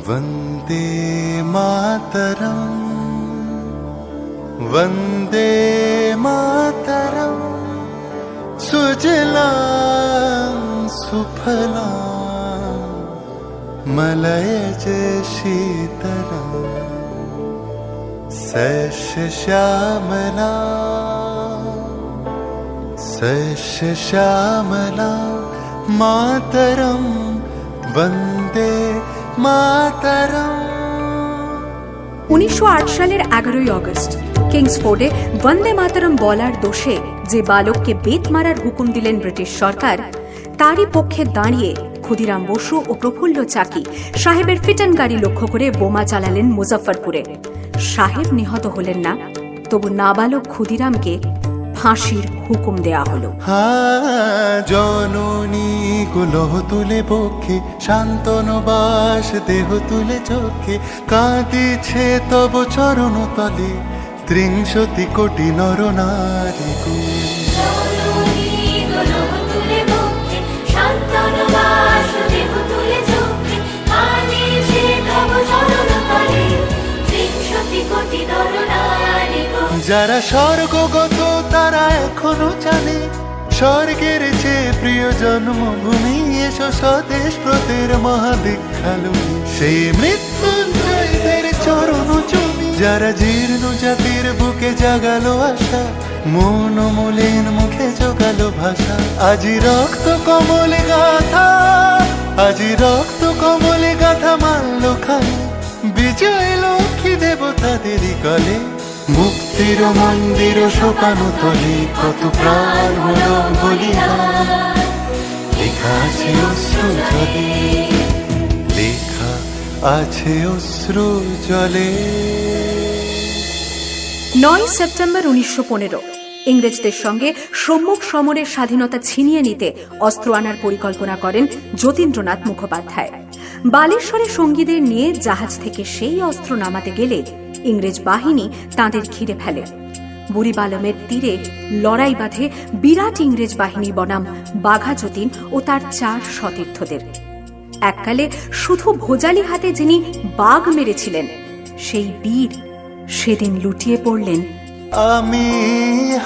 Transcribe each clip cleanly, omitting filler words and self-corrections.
वन्दे मातरम् वन्दे मातरम् सुजलां सुफलां मलयज शीतलां सस्यश्यामलां मातरं वन्दे मातरम्। 1908 সালের 11ই আগস্ট কিংসফোর্ডে বন্দে মাতরম বলার দোষে যে বালককে বেত মারার হুকুম দিলেন ব্রিটিশ সরকার, তারই পক্ষে দাঁড়িয়ে ক্ষুদিরাম বসু ও প্রফুল্ল চাকি সাহেবের ফিটন গাড়ি লক্ষ্য করে বোমা চালালেন মুজফ্ফরপুরে। সাহেব নিহত হলেন না, তবু নাবালক ক্ষুদিরামকে ফাঁসির হুকুম দেয়া হলো। জননী কুলহ তুলে বক্ষে শান্তনবাস দেহ তুলে চোখে কাঁদিছে তব চরণ তলে 30 কোটি নর নারী। যারা স্বর্গগত তারা এখনো জানে স্বর্গের চেয়ে প্রিয় জন্মভূমি, এসো স্বদেশ ব্রতের মহাদীক্ষালু সেই মৃত্যুঞ্জয়দের চরণ চুমি। যারা জীর্ণ জাতির বুকে জাগালো আশা, মন মলিন মুখে জোগালো ভাষা। আজি রক্ত কমলে গাথা, আজি রক্ত কমলে গাথা মানল খাই বিজয় লক্ষ্মী দেবতাদেরই কলে। মুক্তির মন্দির শোকানো তলে কত প্রাণ হলো বলিদান, লেখা আছে অশ্রু জলে, লেখা আছে অশ্রু জলে। 9 সেপ্টেম্বর 1915 ইংরেজদের সঙ্গে সম্মুখ সমরের স্বাধীনতা ছিনিয়ে নিতে অস্ত্র আনার পরিকল্পনা করেন যতীন্দ্রনাথ মুখোপাধ্যায়। বালেশ্বরে সঙ্গীদের নিয়ে জাহাজ থেকে সেই অস্ত্র নামাতে গেলে ইংরেজ বাহিনী তাঁদের ঘিরে ফেলে। বুড়িবালমের তীরে লড়াই বাঁধে বিরাট ইংরেজ বাহিনী বনাম বাঘা যতীন ও তার 4 সতীর্থদের। এককালে শুধু ভোজালি হাতে যিনি বাঘ মেরেছিলেন, সেই বীর সেদিন লুটিয়ে পড়লেন। আমি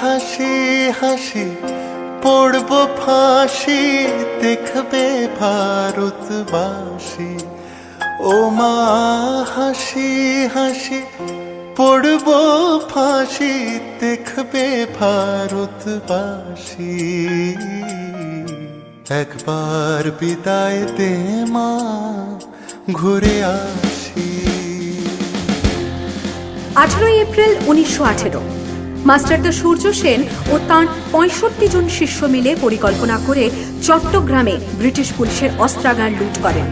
হাসি হাসি পড়ব ফাঁসি, দেখবে ভারতবাসী। ও মা হাসি হাসি পড়ব ফাঁসি, দেখবে ভারতবাসী। একবার বিদায় দে মা, ঘুরে আসি। 18 এপ্রিল 1918 মাস্টারদা সূর্য সেন ও তাঁর 65 জন শিষ্য মিলে পরিকল্পনা করে চট্টগ্রামে ব্রিটিশ পুলিশের অস্ত্রাগার লুট করেন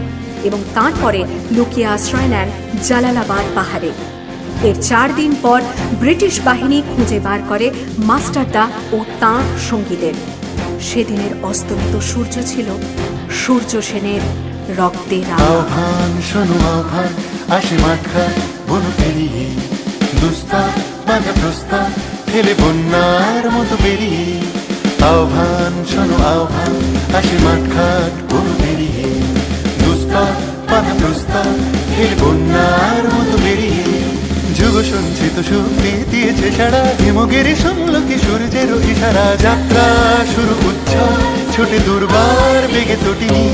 এবং তারপরে লুকিয়ে আশ্রয় নেন জালালাবাদ পাহাড়ে। এর 4 দিন পর ব্রিটিশ বাহিনী খুঁজে বার করে মাস্টারদা ও তাঁর সঙ্গীদের। সেদিনের অস্তমিত সূর্য ছিল সূর্য সেনের রক্তের আহ্বান। শোনো আহ্বান, আসে মাখা বন পেরিয়ে, দুস্তার বাঁধা প্রস্তার ফেলে বন্যার মতো বেরিয়ে। আহ্বান শোনো আহ্বান, আসে মাঠঘাট বন পেরিয়ে, দুস্তার বাঁধা প্রস্তার ফেলে বন্যার মতো বেরিয়ে। যুগ সঞ্চিত শক্তি দিয়েছে সারা, হিমগিরি শুনল কি সূর্যের ইশারা। যাত্রা শুরু উচ্ছল ছোটে দুর্বার বেগে তটিনী,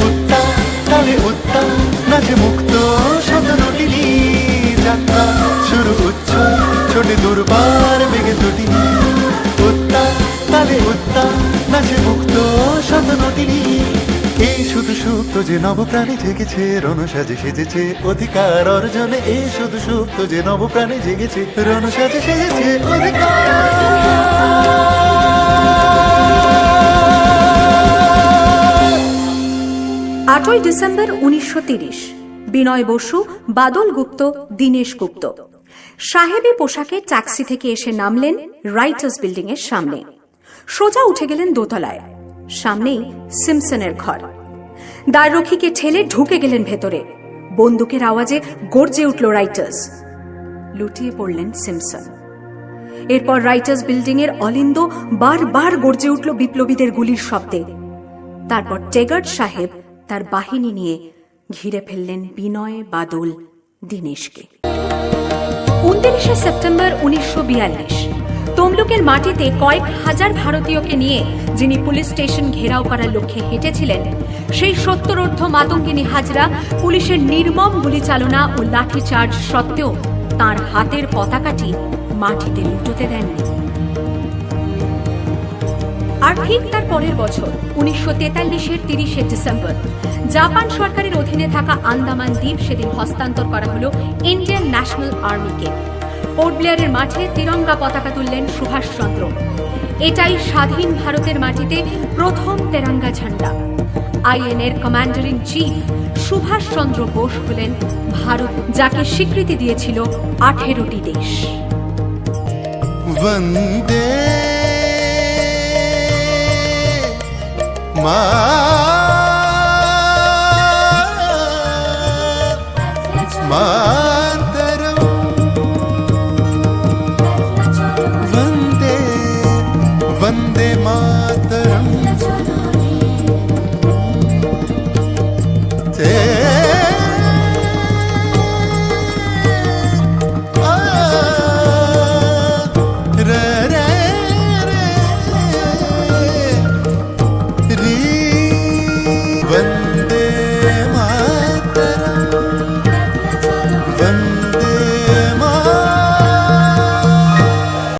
উত্তা তালে উত্তা নাচে মুক্ত শত নটিনী। যাত্রা শুরু উচ্ছল ছোটে দুর্বার বেগে তটিনী, উত্তা তালে উত্তা নাচে মুক্ত শত নটিনী। এই শুধু সুপ্ত যে নবপ্রাণে জেগেছে, রণসাজে সেজেছে অধিকার অর্জনে। এই শুধু সুপ্ত যে নবপ্রাণে জেগেছে, রণসাজে সেজেছে অধিকার। 8 ডিসেম্বর 1930 বিনয় বসু, বাদল গুপ্ত, দীনেশ গুপ্ত সাহেবী পোশাকে ট্যাক্সি থেকে এসে নামলেন রাইটার্স বিল্ডিং এর সামনে। সোজা উঠে গেলেন দোতলায়। সামনেই সিমসনের ঘর। দ্বাররক্ষীকে ঠেলে ঢুকে গেলেন ভেতরে। বন্দুকের আওয়াজে গর্জে উঠল রাইটার্স। লুটিয়ে পড়লেন সিমসন। এরপর রাইটার্স বিল্ডিং এর অলিন্দ বারবার গর্জে উঠল বিপ্লবীদের গুলির শব্দে। তারপর টেগার্ট সাহেব তার বাহিনী নিয়ে ঘিরে ফেললেন বিনয়, বাদল, দীনেশকে। 29শে সেপ্টেম্বর 1942 তমলুকের মাটিতে কয়েক হাজার ভারতীয়কে নিয়ে যিনি পুলিশ স্টেশন ঘেরাও করার লক্ষ্যে হেঁটেছিলেন, সেই সত্তরোর্ধ্ব মাতঙ্গিনী হাজরা পুলিশের নির্মম গুলিচালনা ও লাঠিচার্জ সত্ত্বেও তার হাতের পতাকাটি মাটিতে লুটোতে দেননি। আর ঠিক তার পরের বছর 1943-এর 30শে ডিসেম্বর জাপান সরকারের অধীনে থাকা আন্দামান দ্বীপ সেদিন হস্তান্তর করা হলো ইন্ডিয়ান ন্যাশনাল আর্মিকে। পোর্ট ব্লেয়ারের মাঠে তিরঙ্গা পতাকা তুললেন সুভাষচন্দ্র। এটাই স্বাধীন ভারতের মাটিতে প্রথম তেরঙ্গা ঝান্ডা। আইএনএর commander in chief Subhash Chandra Bose হলেন ভারত, যাকে স্বীকৃতি দিয়েছিল 18টি দেশ। वंदे मातरम, वंदे वंदे मातरम।